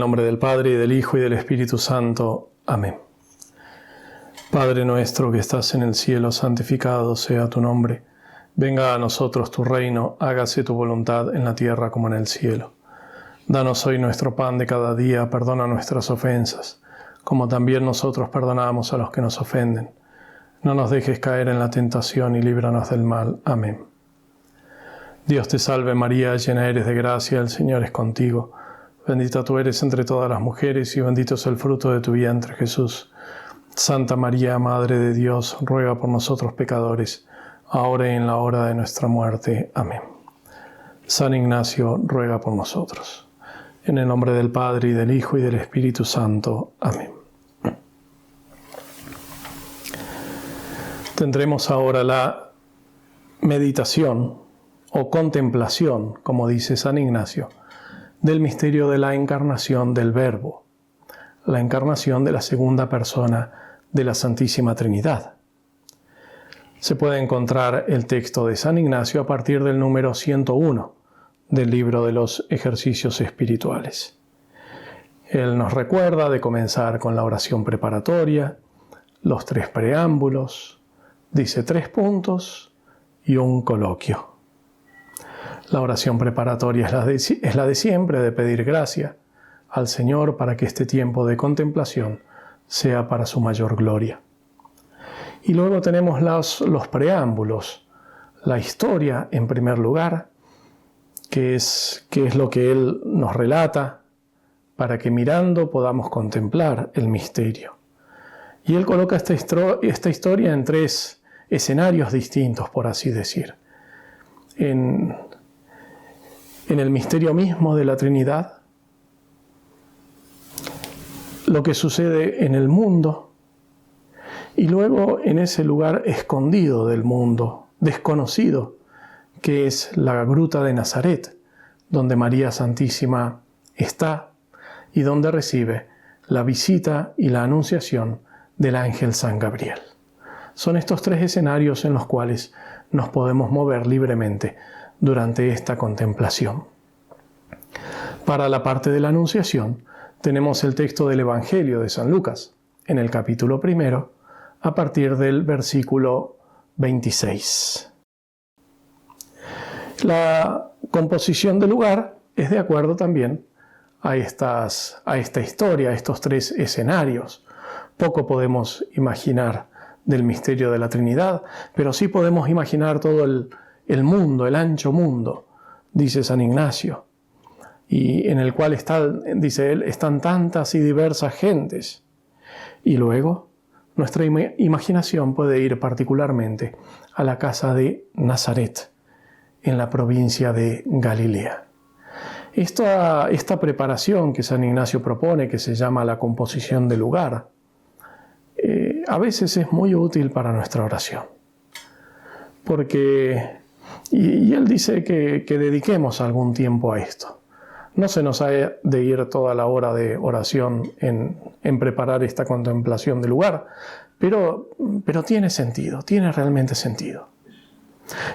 nombre del Padre, y del Hijo, y del Espíritu Santo. Amén. Padre nuestro que estás en el cielo, santificado sea tu nombre. Venga a nosotros tu reino, hágase tu voluntad en la tierra como en el cielo. Danos hoy nuestro pan de cada día, perdona nuestras ofensas, como también nosotros perdonamos a los que nos ofenden. No nos dejes caer en la tentación y líbranos del mal. Amén. Dios te salve María, llena eres de gracia, el Señor es contigo. Bendita tú eres entre todas las mujeres y bendito es el fruto de tu vientre, Jesús. Santa María, Madre de Dios, ruega por nosotros pecadores, ahora y en la hora de nuestra muerte. Amén. San Ignacio, ruega por nosotros. En el nombre del Padre, y del Hijo, y del Espíritu Santo. Amén. Tendremos ahora la meditación o contemplación, como dice San Ignacio, del misterio de la encarnación del Verbo, la encarnación de la segunda persona de la Santísima Trinidad. Se puede encontrar el texto de San Ignacio a partir del número 101 del libro de los ejercicios espirituales. Él nos recuerda de comenzar con la oración preparatoria, los 3 preámbulos, dice 3 puntos y un coloquio. La oración preparatoria es la de siempre, de pedir gracia al Señor para que este tiempo de contemplación sea para su mayor gloria. Y luego tenemos los preámbulos, la historia en primer lugar, que es lo que Él nos relata para que mirando podamos contemplar el misterio. Y Él coloca esta historia en 3 escenarios distintos, por así decir. En el misterio mismo de la Trinidad, lo que sucede en el mundo, y luego en ese lugar escondido del mundo, desconocido, que es la gruta de Nazaret, donde María Santísima está y donde recibe la visita y la anunciación del ángel San Gabriel. Son estos 3 escenarios en los cuales nos podemos mover libremente durante esta contemplación. Para la parte de la Anunciación tenemos el texto del Evangelio de San Lucas, en el capítulo 1, a partir del versículo 26. La composición del lugar es de acuerdo también a esta historia, a estos 3 escenarios. Poco podemos imaginar del misterio de la Trinidad, pero sí podemos imaginar todo el mundo, el ancho mundo, dice San Ignacio, y en el cual dice él, están tantas y diversas gentes. Y luego nuestra imaginación puede ir particularmente a la casa de Nazaret, en la provincia de Galilea. Esta preparación que San Ignacio propone, que se llama la composición del lugar, a veces es muy útil para nuestra oración. Porque, y él dice que dediquemos algún tiempo a esto. No se nos ha de ir toda la hora de oración en preparar esta contemplación del lugar, pero tiene sentido, tiene realmente sentido.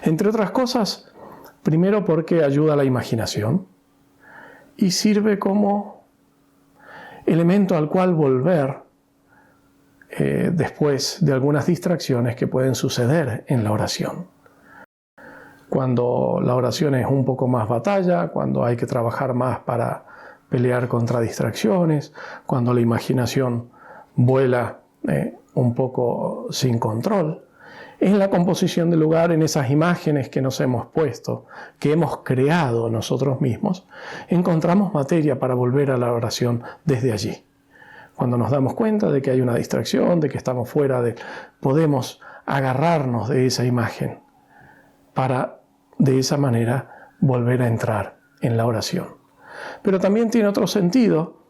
Entre otras cosas, primero porque ayuda a la imaginación y sirve como elemento al cual volver después de algunas distracciones que pueden suceder en la oración. Cuando la oración es un poco más batalla, cuando hay que trabajar más para pelear contra distracciones, cuando la imaginación vuela un poco sin control, en la composición del lugar, en esas imágenes que nos hemos puesto, que hemos creado nosotros mismos, encontramos materia para volver a la oración desde allí. Cuando nos damos cuenta de que hay una distracción, de que estamos fuera podemos agarrarnos de esa imagen para, de esa manera, volver a entrar en la oración. Pero también tiene otro sentido,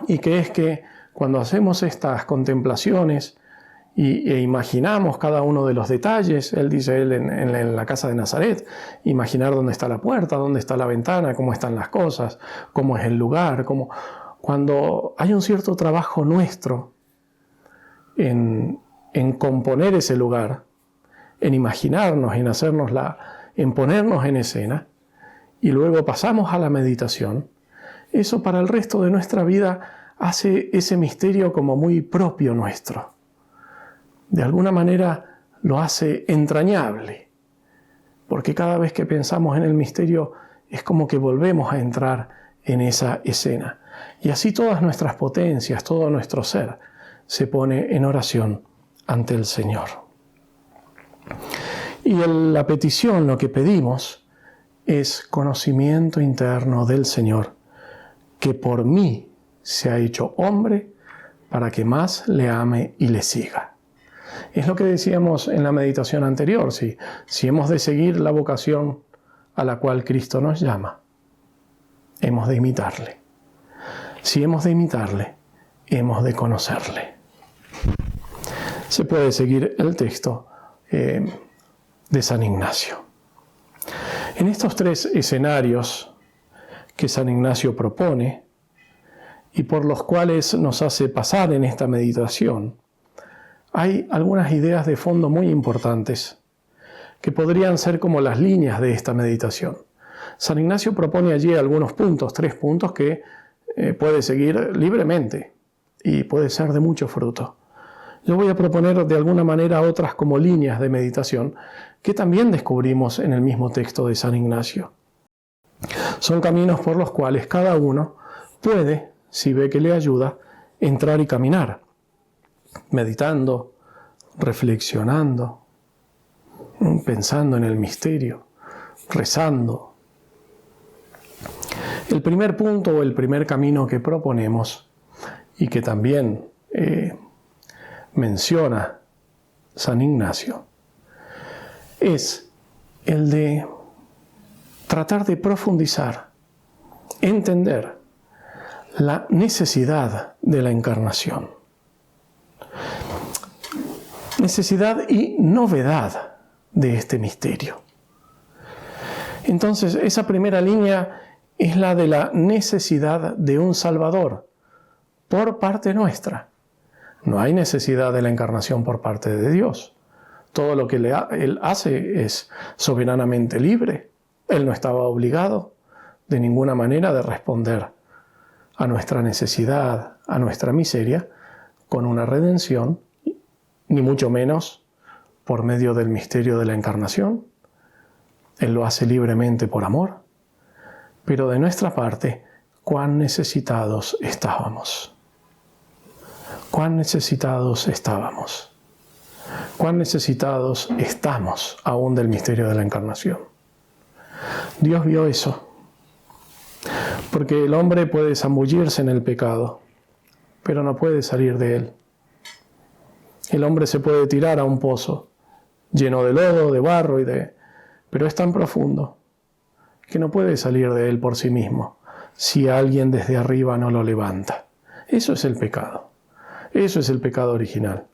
y que es que cuando hacemos estas contemplaciones e imaginamos cada uno de los detalles, él dice en la casa de Nazaret, imaginar dónde está la puerta, dónde está la ventana, cómo están las cosas, cómo es el lugar, cuando hay un cierto trabajo nuestro en componer ese lugar, en imaginarnos, en ponernos en escena, y luego pasamos a la meditación, eso para el resto de nuestra vida hace ese misterio como muy propio nuestro. De alguna manera lo hace entrañable, porque cada vez que pensamos en el misterio es como que volvemos a entrar en esa escena. Y así todas nuestras potencias, todo nuestro ser, se pone en oración ante el Señor. Y la petición, lo que pedimos, es conocimiento interno del Señor, que por mí se ha hecho hombre para que más le ame y le siga. Es lo que decíamos en la meditación anterior, si hemos de seguir la vocación a la cual Cristo nos llama, hemos de imitarle. Si hemos de imitarle, hemos de conocerle. Se puede seguir el texto de San Ignacio. En estos tres escenarios que San Ignacio propone y por los cuales nos hace pasar en esta meditación, hay algunas ideas de fondo muy importantes que podrían ser como las líneas de esta meditación. San Ignacio propone allí algunos puntos, 3 puntos que puede seguir libremente y puede ser de mucho fruto. Yo voy a proponer de alguna manera otras como líneas de meditación que también descubrimos en el mismo texto de San Ignacio. Son caminos por los cuales cada uno puede, si ve que le ayuda, entrar y caminar, meditando, reflexionando, pensando en el misterio, rezando. El primer punto o el primer camino que proponemos y que también menciona San Ignacio es el de tratar de profundizar, entender la necesidad de la encarnación. Necesidad y novedad de este misterio. Entonces, esa primera línea es la de la necesidad de un Salvador por parte nuestra. No hay necesidad de la encarnación por parte de Dios. Todo lo que Él hace es soberanamente libre. Él no estaba obligado de ninguna manera de responder a nuestra necesidad, a nuestra miseria, con una redención, ni mucho menos por medio del misterio de la encarnación. Él lo hace libremente por amor. Pero de nuestra parte, cuán necesitados estábamos. Cuán necesitados estábamos. Cuán necesitados estamos aún del misterio de la encarnación. Dios vio eso. Porque el hombre puede zambullirse en el pecado, pero no puede salir de él. El hombre se puede tirar a un pozo lleno de lodo, de barro pero es tan profundo que no puede salir de él por sí mismo si alguien desde arriba no lo levanta. Eso es el pecado. Eso es el pecado original.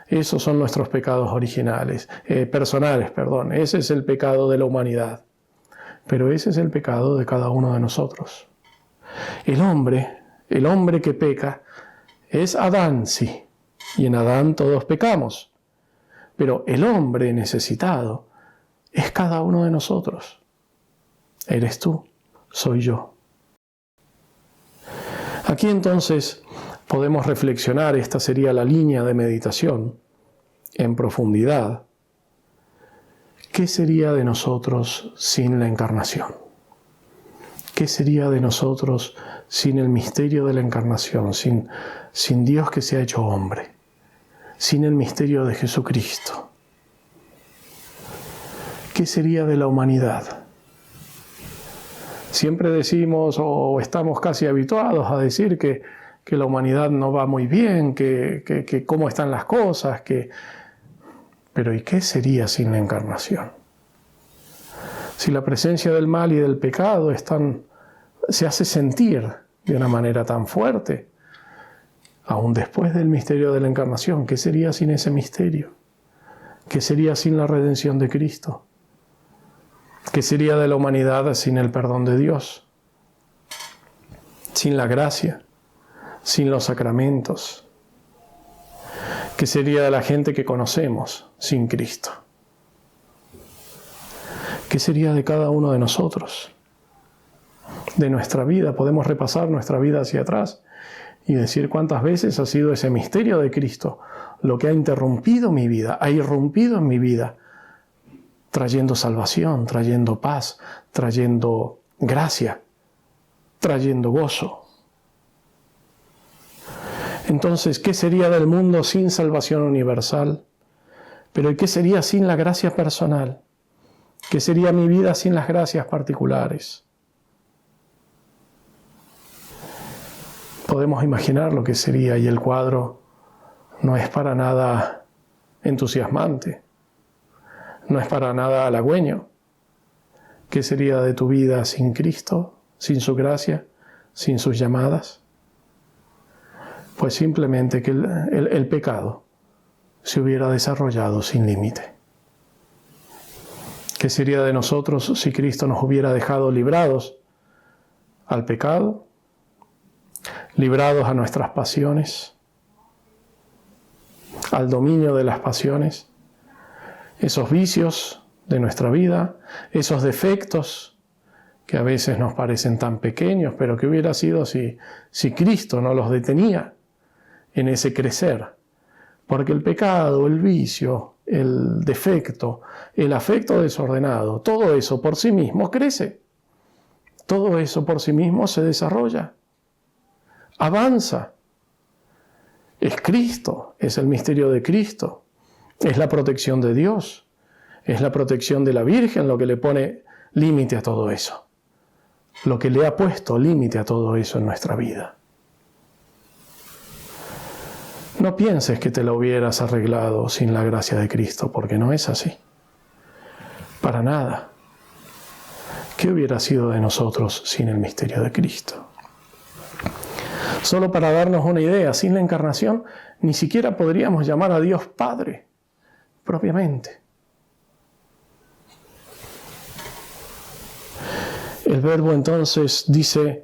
Esos son nuestros pecados originales, personales. Ese es el pecado de la humanidad. Pero ese es el pecado de cada uno de nosotros. El hombre que peca es Adán, sí. Y en Adán todos pecamos. Pero el hombre necesitado es cada uno de nosotros. Eres tú, soy yo. Aquí entonces podemos reflexionar, esta sería la línea de meditación, en profundidad. ¿Qué sería de nosotros sin la encarnación? ¿Qué sería de nosotros sin el misterio de la encarnación, sin Dios que se ha hecho hombre, sin el misterio de Jesucristo? ¿Qué sería de la humanidad? Siempre decimos, o estamos casi habituados a decir que la humanidad no va muy bien, que cómo están las cosas, pero ¿y qué sería sin la encarnación? Si la presencia del mal y del pecado se hace sentir de una manera tan fuerte, aún después del misterio de la encarnación, ¿qué sería sin ese misterio? ¿Qué sería sin la redención de Cristo? ¿Qué sería de la humanidad sin el perdón de Dios? Sin la gracia, sin los sacramentos. ¿Qué sería de la gente que conocemos sin Cristo? ¿Qué sería de cada uno de nosotros? de nuestra vida. Podemos repasar nuestra vida hacia atrás y decir cuántas veces ha sido ese misterio de Cristo lo que ha interrumpido mi vida, ha irrumpido en mi vida, trayendo salvación, trayendo paz, trayendo gracia, trayendo gozo. Entonces, ¿qué sería del mundo sin salvación universal? Pero ¿y qué sería sin la gracia personal? ¿Qué sería mi vida sin las gracias particulares? Podemos imaginar lo que sería, y el cuadro no es para nada entusiasmante, no es para nada halagüeño. ¿Qué sería de tu vida sin Cristo, sin su gracia, sin sus llamadas? Pues simplemente que el pecado se hubiera desarrollado sin límite. ¿Qué sería de nosotros si Cristo nos hubiera dejado librados al pecado, librados a nuestras pasiones, al dominio de las pasiones, esos vicios de nuestra vida, esos defectos que a veces nos parecen tan pequeños, pero que hubiera sido si Cristo no los detenía en ese crecer? Porque el pecado, el vicio, el defecto, el afecto desordenado, todo eso por sí mismo crece. Todo eso por sí mismo se desarrolla, avanza. Es Cristo, es el misterio de Cristo, es la protección de Dios, es la protección de la Virgen lo que le pone límite a todo eso, lo que le ha puesto límite a todo eso en nuestra vida. No pienses que te lo hubieras arreglado sin la gracia de Cristo, porque no es así. Para nada. ¿Qué hubiera sido de nosotros sin el misterio de Cristo? Solo para darnos una idea, sin la encarnación ni siquiera podríamos llamar a Dios Padre, propiamente. El Verbo entonces dice,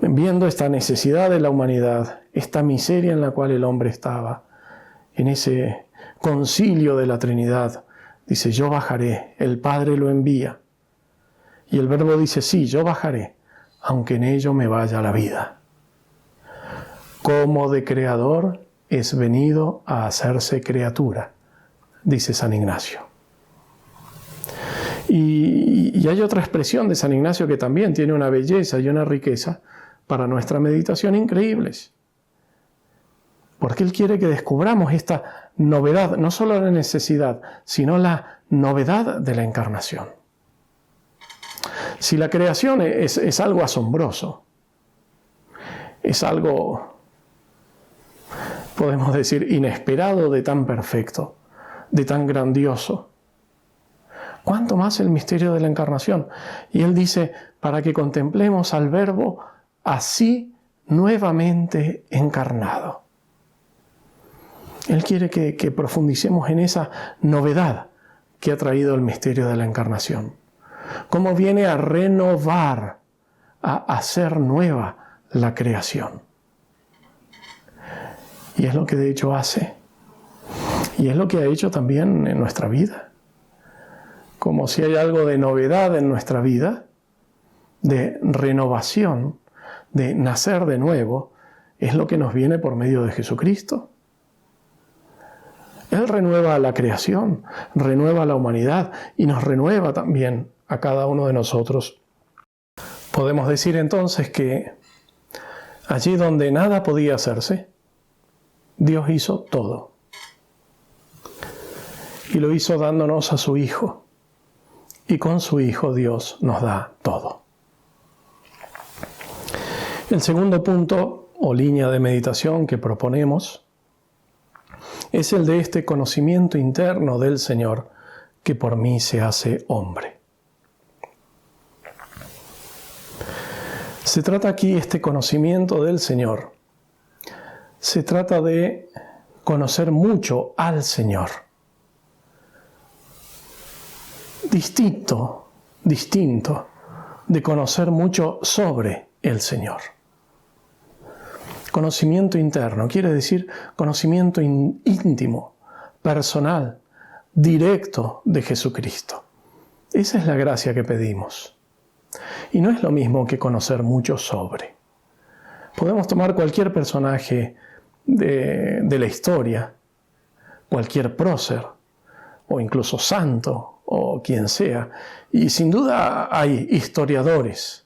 viendo esta necesidad de la humanidad, esta miseria en la cual el hombre estaba, en ese concilio de la Trinidad, dice, yo bajaré, el Padre lo envía. Y el Verbo dice, sí, yo bajaré, aunque en ello me vaya la vida. Como de creador es venido a hacerse criatura, dice San Ignacio. Y hay otra expresión de San Ignacio que también tiene una belleza y una riqueza para nuestra meditación increíbles. Porque Él quiere que descubramos esta novedad, no solo la necesidad, sino la novedad de la encarnación. Si la creación es algo asombroso, es algo, podemos decir, inesperado de tan perfecto, de tan grandioso, ¿cuánto más el misterio de la encarnación? Y Él dice, para que contemplemos al Verbo así nuevamente encarnado. Él quiere que profundicemos en esa novedad que ha traído el misterio de la encarnación. Cómo viene a renovar, a hacer nueva la creación. Y es lo que de hecho hace. Y es lo que ha hecho también en nuestra vida. Como si hay algo de novedad en nuestra vida, de renovación, de nacer de nuevo, es lo que nos viene por medio de Jesucristo. Él renueva la creación, renueva la humanidad y nos renueva también a cada uno de nosotros. Podemos decir entonces que allí donde nada podía hacerse, Dios hizo todo. Y lo hizo dándonos a su Hijo. Y con su Hijo Dios nos da todo. El segundo punto o línea de meditación que proponemos es el de este conocimiento interno del Señor que por mí se hace hombre. Se trata aquí este conocimiento del Señor. Se trata de conocer mucho al Señor. Distinto de conocer mucho sobre el Señor. Conocimiento interno quiere decir conocimiento íntimo, personal, directo de Jesucristo. Esa es la gracia que pedimos. Y no es lo mismo que conocer mucho sobre. Podemos tomar cualquier personaje de la historia, cualquier prócer, o incluso santo, o quien sea, y sin duda hay historiadores,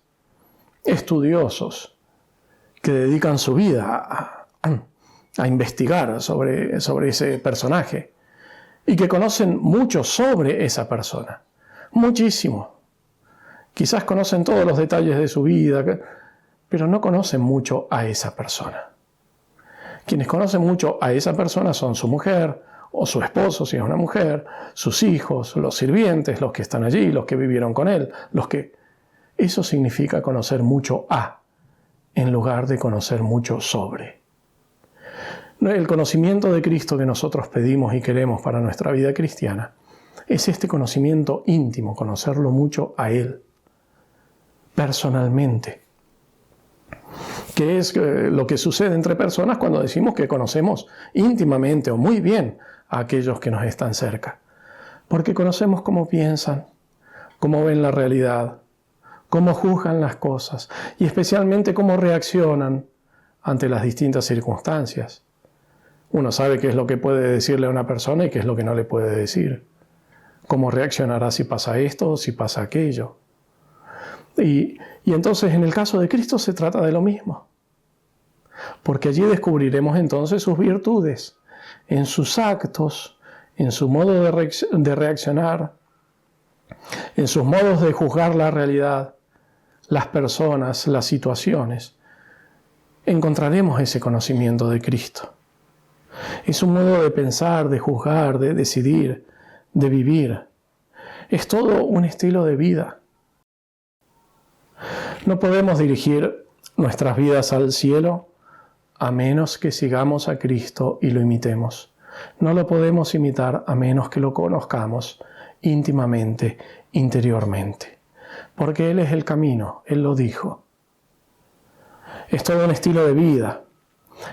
estudiosos, que dedican su vida a investigar sobre ese personaje y que conocen mucho sobre esa persona, muchísimo. Quizás conocen todos los detalles de su vida, pero no conocen mucho a esa persona. Quienes conocen mucho a esa persona son su mujer o su esposo, si es una mujer, sus hijos, los sirvientes, los que están allí, los que vivieron con él, Eso significa conocer mucho en lugar de conocer mucho sobre. El conocimiento de Cristo que nosotros pedimos y queremos para nuestra vida cristiana es este conocimiento íntimo, conocerlo mucho a Él, personalmente. Que es lo que sucede entre personas cuando decimos que conocemos íntimamente o muy bien a aquellos que nos están cerca. Porque conocemos cómo piensan, cómo ven la realidad, cómo juzgan las cosas y especialmente cómo reaccionan ante las distintas circunstancias. Uno sabe qué es lo que puede decirle a una persona y qué es lo que no le puede decir. Cómo reaccionará si pasa esto o si pasa aquello. Y entonces en el caso de Cristo se trata de lo mismo. Porque allí descubriremos entonces sus virtudes, en sus actos, en su modo de reaccionar, en sus modos de juzgar la realidad, las personas, las situaciones. Encontraremos ese conocimiento de Cristo. Es un modo de pensar, de juzgar, de decidir, de vivir. Es todo un estilo de vida. No podemos dirigir nuestras vidas al cielo a menos que sigamos a Cristo y lo imitemos. No lo podemos imitar a menos que lo conozcamos íntimamente, interiormente. Porque Él es el camino, Él lo dijo. Es todo un estilo de vida.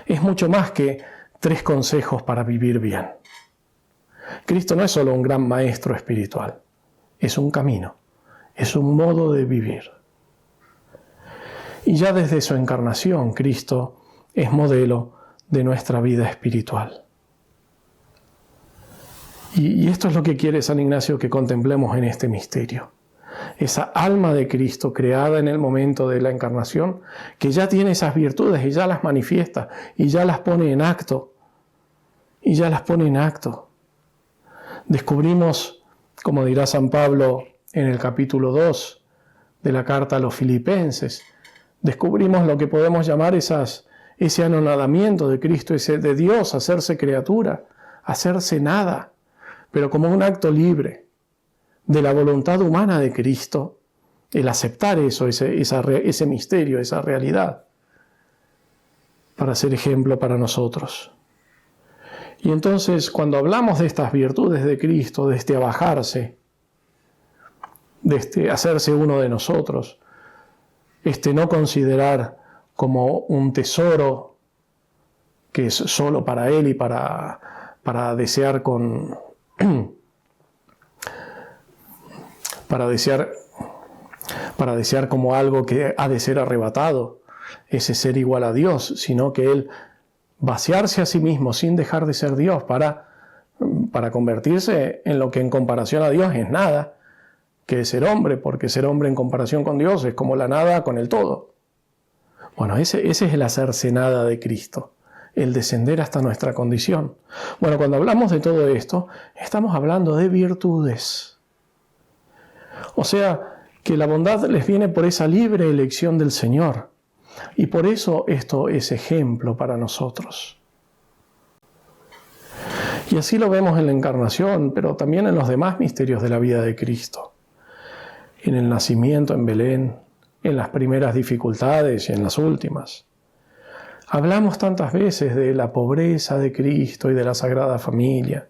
Es mucho más que 3 consejos para vivir bien. Cristo no es solo un gran maestro espiritual, es un camino, es un modo de vivir. Y ya desde su encarnación, Cristo es modelo de nuestra vida espiritual. Y esto es lo que quiere San Ignacio que contemplemos en este misterio. Esa alma de Cristo creada en el momento de la encarnación, que ya tiene esas virtudes y ya las manifiesta y ya las pone en acto. Descubrimos, como dirá San Pablo en el capítulo 2 de la carta a los Filipenses, descubrimos lo que podemos llamar ese anonadamiento de Cristo, ese de Dios, hacerse criatura, hacerse nada, pero como un acto libre de la voluntad humana de Cristo, el aceptar eso, ese misterio, esa realidad, para ser ejemplo para nosotros. Y entonces, cuando hablamos de estas virtudes de Cristo, de este abajarse, de este hacerse uno de nosotros, este no considerar como un tesoro que es solo para Él y para desear para desear como algo que ha de ser arrebatado, ese ser igual a Dios, sino que Él vaciarse a sí mismo sin dejar de ser Dios para convertirse en lo que en comparación a Dios es nada, que es ser hombre, porque ser hombre en comparación con Dios es como la nada con el todo. Bueno, ese es el hacerse nada de Cristo, el descender hasta nuestra condición. Bueno, cuando hablamos de todo esto, estamos hablando de virtudes. O sea, que la bondad les viene por esa libre elección del Señor. Y por eso esto es ejemplo para nosotros. Y así lo vemos en la encarnación, pero también en los demás misterios de la vida de Cristo. En el nacimiento en Belén, en las primeras dificultades y en las últimas. Hablamos tantas veces de la pobreza de Cristo y de la Sagrada Familia,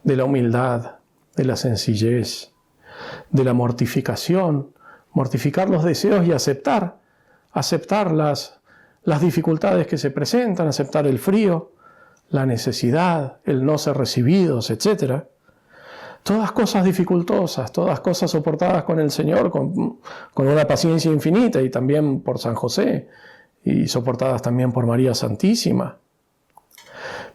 de la humildad, de la sencillez, de la mortificación, mortificar los deseos y aceptar las dificultades que se presentan, aceptar el frío, la necesidad, el no ser recibidos, etc. Todas cosas dificultosas, todas cosas soportadas con el Señor, con una paciencia infinita, y también por San José, y soportadas también por María Santísima.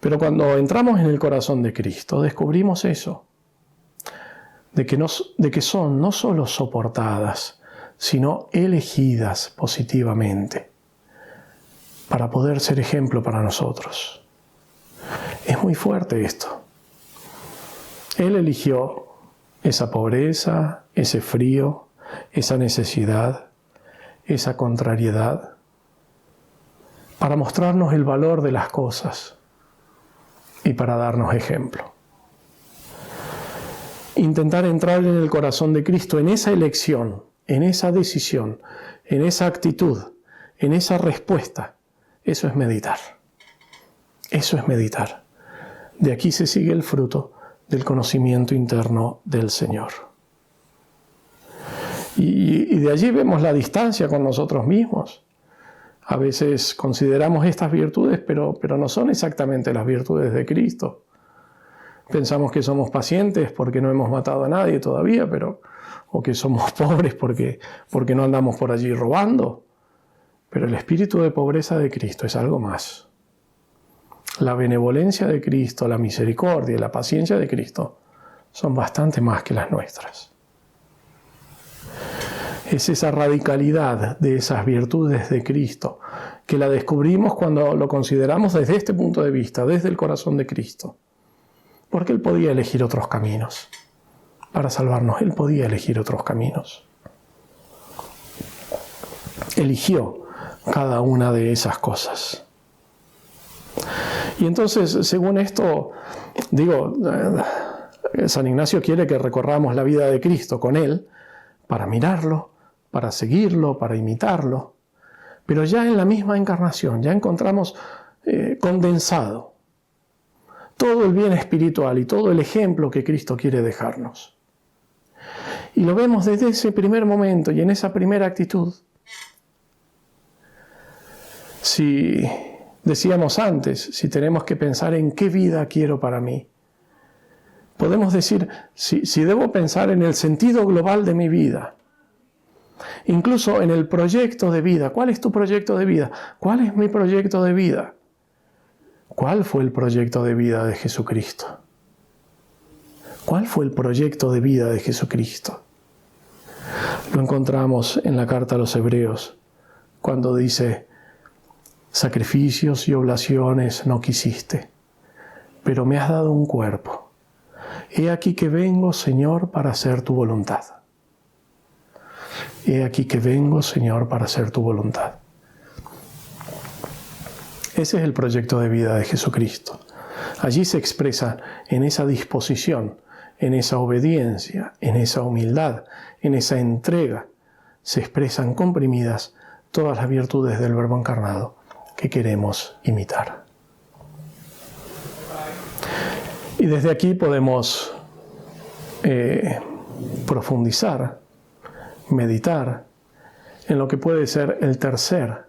Pero cuando entramos en el corazón de Cristo, descubrimos eso, de que son no solo soportadas, sino elegidas positivamente, para poder ser ejemplo para nosotros. Es muy fuerte esto. Él eligió esa pobreza, ese frío, esa necesidad, esa contrariedad, para mostrarnos el valor de las cosas y para darnos ejemplo. Intentar entrar en el corazón de Cristo, en esa elección, en esa decisión, en esa actitud, en esa respuesta, eso es meditar. Eso es meditar. De aquí se sigue el fruto del conocimiento interno del Señor. Y de allí vemos la distancia con nosotros mismos. A veces consideramos estas virtudes, pero no son exactamente las virtudes de Cristo. Pensamos que somos pacientes porque no hemos matado a nadie todavía, o que somos pobres porque no andamos por allí robando. Pero el espíritu de pobreza de Cristo es algo más. La benevolencia de Cristo, la misericordia y la paciencia de Cristo son bastante más que las nuestras. Es esa radicalidad de esas virtudes de Cristo que la descubrimos cuando lo consideramos desde este punto de vista, desde el corazón de Cristo. Porque Él podía elegir otros caminos. Para salvarnos, Él podía elegir otros caminos. Eligió cada una de esas cosas. Y entonces, según esto, San Ignacio quiere que recorramos la vida de Cristo con Él para mirarlo, para seguirlo, para imitarlo. Pero ya en la misma encarnación, ya encontramos condensado todo el bien espiritual y todo el ejemplo que Cristo quiere dejarnos. Y lo vemos desde ese primer momento y en esa primera actitud. Si decíamos antes, si tenemos que pensar en qué vida quiero para mí, podemos decir, si debo pensar en el sentido global de mi vida, incluso en el proyecto de vida. ¿Cuál es tu proyecto de vida? ¿Cuál es mi proyecto de vida? ¿Cuál fue el proyecto de vida de Jesucristo? ¿Cuál fue el proyecto de vida de Jesucristo? Lo encontramos en la carta a los Hebreos, cuando dice: sacrificios y oblaciones no quisiste, pero me has dado un cuerpo. He aquí que vengo, Señor, para hacer tu voluntad. He aquí que vengo, Señor, para hacer tu voluntad. Ese es el proyecto de vida de Jesucristo. Allí se expresa en esa disposición, en esa obediencia, en esa humildad, en esa entrega. Se expresan comprimidas todas las virtudes del Verbo encarnado que queremos imitar. Y desde aquí podemos profundizar, meditar en lo que puede ser el tercer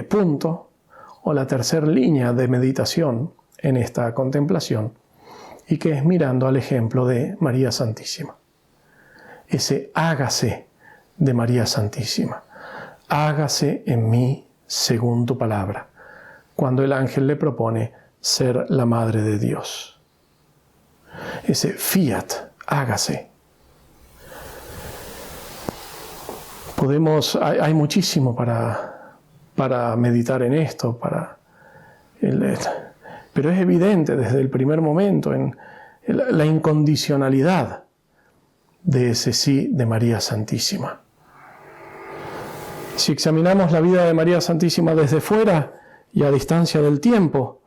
punto o la tercera línea de meditación en esta contemplación, y que es mirando al ejemplo de María Santísima. Ese hágase de María Santísima. Hágase en mí según tu palabra, cuando el ángel le propone ser la Madre de Dios. Ese fiat, hágase. Hay muchísimo para meditar en esto, pero es evidente desde el primer momento en la incondicionalidad de ese sí de María Santísima. Si examinamos la vida de María Santísima desde fuera y a distancia del tiempo,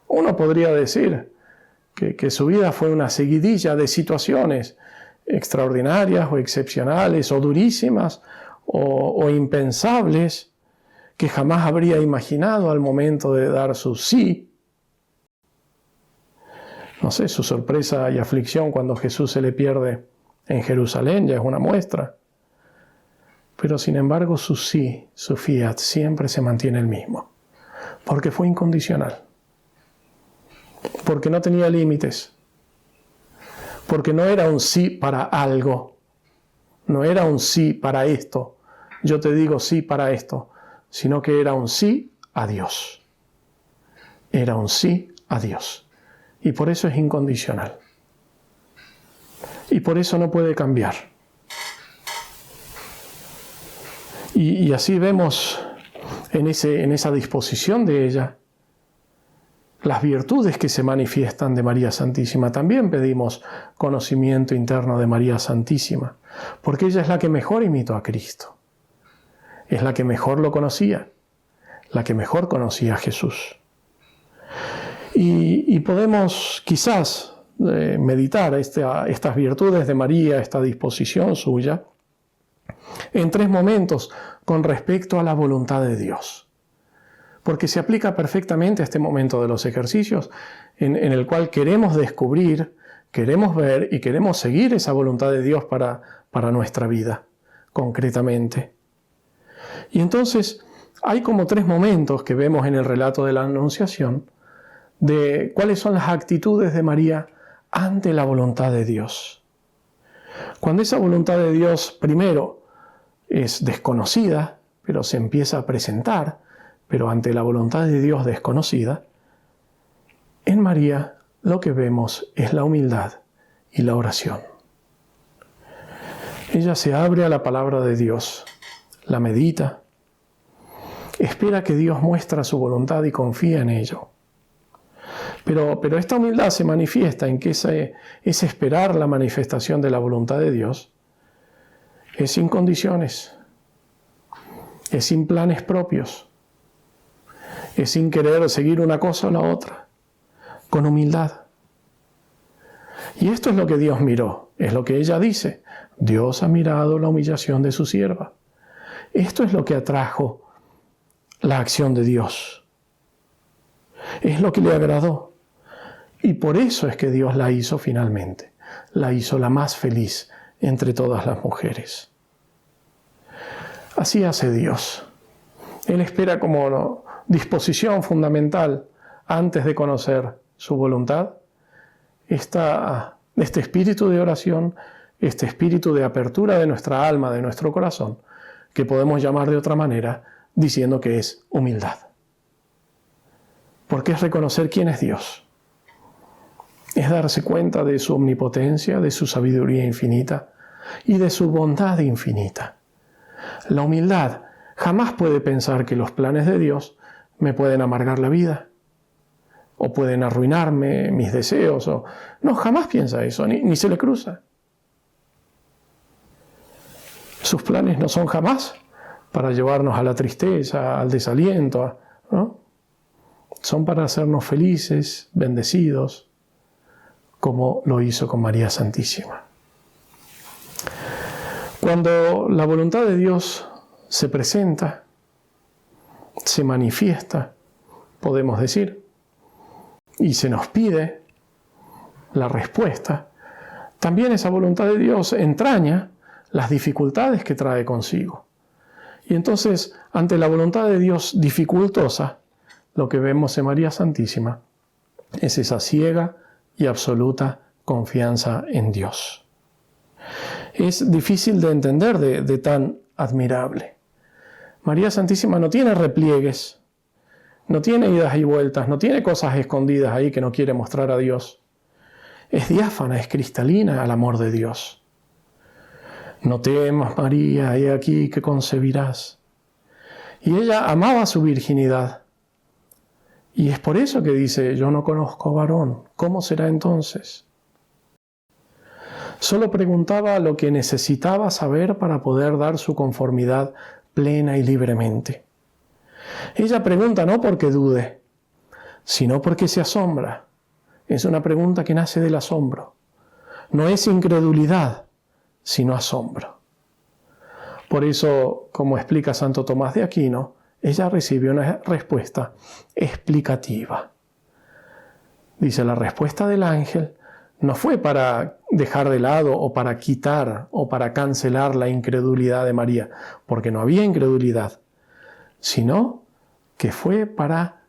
uno podría decir que su vida fue una seguidilla de situaciones extraordinarias o excepcionales o durísimas o impensables que jamás habría imaginado al momento de dar su sí. No sé, su sorpresa y aflicción cuando Jesús se le pierde en Jerusalén ya es una muestra. Pero sin embargo su sí, su fiat, siempre se mantiene el mismo. Porque fue incondicional. Porque no tenía límites. Porque no era un sí para algo, no era un sí para esto, yo te digo sí para esto, sino que era un sí a Dios. Era un sí a Dios. Y por eso es incondicional. Y por eso no puede cambiar. Y así vemos en esa disposición de ella las virtudes que se manifiestan de María Santísima. También pedimos conocimiento interno de María Santísima, porque ella es la que mejor imitó a Cristo. Es la que mejor lo conocía, la que mejor conocía a Jesús. Y podemos quizás meditar estas virtudes de María, esta disposición suya, en 3 momentos con respecto a la voluntad de Dios. Porque se aplica perfectamente a este momento de los ejercicios en el cual queremos descubrir, queremos ver y queremos seguir esa voluntad de Dios para nuestra vida, concretamente. Y entonces hay como 3 momentos que vemos en el relato de la Anunciación de cuáles son las actitudes de María ante la voluntad de Dios. Cuando esa voluntad de Dios primero es desconocida, pero se empieza a presentar, pero ante la voluntad de Dios desconocida, en María lo que vemos es la humildad y la oración. Ella se abre a la palabra de Dios, la medita, espera que Dios muestre su voluntad y confía en ello. Pero esta humildad se manifiesta en que ese esperar la manifestación de la voluntad de Dios es sin condiciones, es sin planes propios, es sin querer seguir una cosa o la otra, con humildad. Y esto es lo que Dios miró, es lo que ella dice. Dios ha mirado la humillación de su sierva. Esto es lo que atrajo la acción de Dios. Es lo que le agradó. Y por eso es que Dios la hizo finalmente. La hizo la más feliz entre todas las mujeres. Así hace Dios. Él espera como disposición fundamental antes de conocer su voluntad este espíritu de oración, este espíritu de apertura de nuestra alma, de nuestro corazón, que podemos llamar de otra manera diciendo que es humildad. Porque es reconocer quién es Dios. Es darse cuenta de su omnipotencia, de su sabiduría infinita y de su bondad infinita. La humildad jamás puede pensar que los planes de Dios me pueden amargar la vida o pueden arruinarme mis deseos. No, jamás piensa eso, ni se le cruza. Sus planes no son jamás para llevarnos a la tristeza, al desaliento, ¿no? Son para hacernos felices, bendecidos, como lo hizo con María Santísima. Cuando la voluntad de Dios se presenta, se manifiesta, podemos decir, y se nos pide la respuesta, también esa voluntad de Dios entraña las dificultades que trae consigo. Y entonces, ante la voluntad de Dios dificultosa, lo que vemos en María Santísima es esa ciega y absoluta confianza en Dios. Es difícil de entender de tan admirable. María Santísima no tiene repliegues, no tiene idas y vueltas, no tiene cosas escondidas ahí que no quiere mostrar a Dios. Es diáfana, es cristalina al amor de Dios. No temas, María, he aquí que concebirás. Y ella amaba su virginidad. Y es por eso que dice, yo no conozco varón, ¿cómo será entonces? Solo preguntaba lo que necesitaba saber para poder dar su conformidad plena y libremente. Ella pregunta no porque dude, sino porque se asombra. Es una pregunta que nace del asombro. No es incredulidad, sino asombro. Por eso, como explica Santo Tomás de Aquino, ella recibe una respuesta explicativa. Dice, la respuesta del ángel no fue para dejar de lado o para quitar o para cancelar la incredulidad de María, porque no había incredulidad, sino que fue para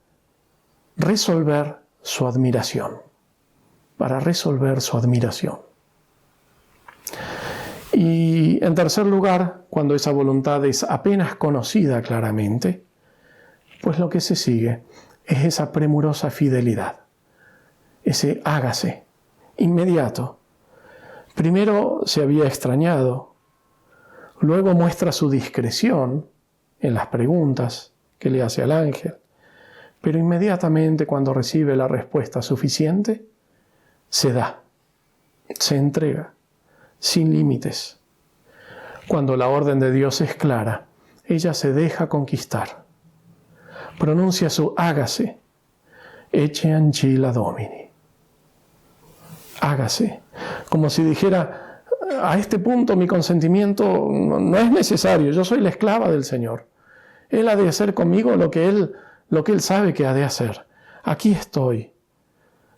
resolver su admiración, para resolver su admiración. Y en tercer lugar, cuando esa voluntad es apenas conocida claramente, pues lo que se sigue es esa premurosa fidelidad, ese hágase inmediato. Primero se había extrañado, luego muestra su discreción en las preguntas que le hace al ángel, pero inmediatamente cuando recibe la respuesta suficiente, se da, se entrega, sin límites. Cuando la orden de Dios es clara, ella se deja conquistar. Pronuncia su hágase, ecce ancilla Domini. Hágase, como si dijera, a este punto mi consentimiento no es necesario, yo soy la esclava del Señor. Él ha de hacer conmigo lo que Él sabe que ha de hacer. Aquí estoy.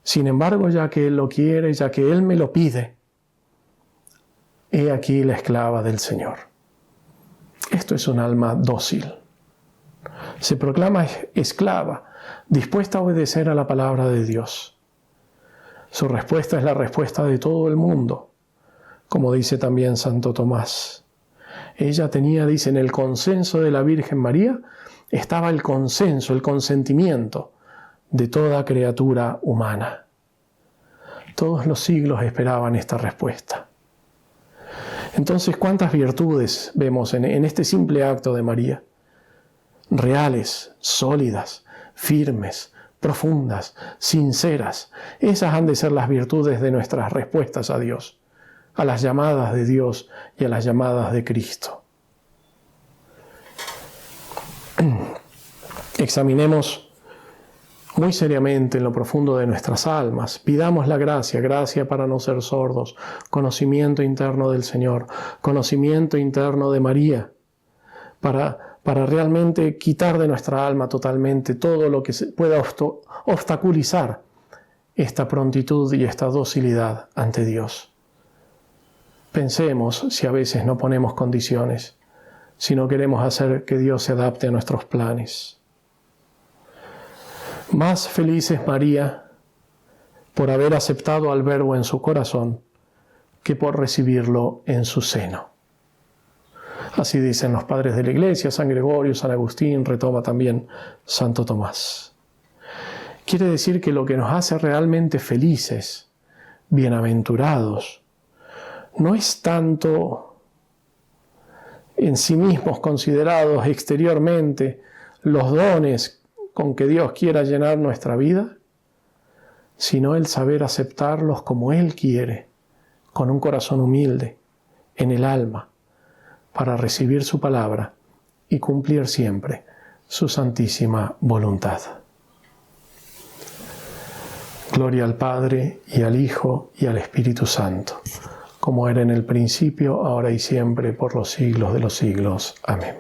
Sin embargo, ya que Él lo quiere, ya que Él me lo pide, he aquí la esclava del Señor. Esto es un alma dócil. Se proclama esclava, dispuesta a obedecer a la palabra de Dios. Su respuesta es la respuesta de todo el mundo, como dice también Santo Tomás. Ella tenía, dice, en el consenso de la Virgen María, estaba el consenso, el consentimiento de toda criatura humana. Todos los siglos esperaban esta respuesta. Entonces, ¿cuántas virtudes vemos en este simple acto de María? Reales, sólidas, firmes, profundas, sinceras. Esas han de ser las virtudes de nuestras respuestas a Dios, a las llamadas de Dios y a las llamadas de Cristo. Examinemos muy seriamente en lo profundo de nuestras almas. Pidamos la gracia para no ser sordos, conocimiento interno del Señor, conocimiento interno de María, para realmente quitar de nuestra alma totalmente todo lo que pueda obstaculizar esta prontitud y esta docilidad ante Dios. Pensemos si a veces no ponemos condiciones, si no queremos hacer que Dios se adapte a nuestros planes. Más feliz es María por haber aceptado al Verbo en su corazón que por recibirlo en su seno. Así dicen los padres de la Iglesia, San Gregorio, San Agustín, retoma también Santo Tomás. Quiere decir que lo que nos hace realmente felices, bienaventurados, no es tanto en sí mismos considerados exteriormente los dones con que Dios quiera llenar nuestra vida, sino el saber aceptarlos como Él quiere, con un corazón humilde, en el alma, para recibir su palabra y cumplir siempre su santísima voluntad. Gloria al Padre, y al Hijo, y al Espíritu Santo, como era en el principio, ahora y siempre, por los siglos de los siglos. Amén.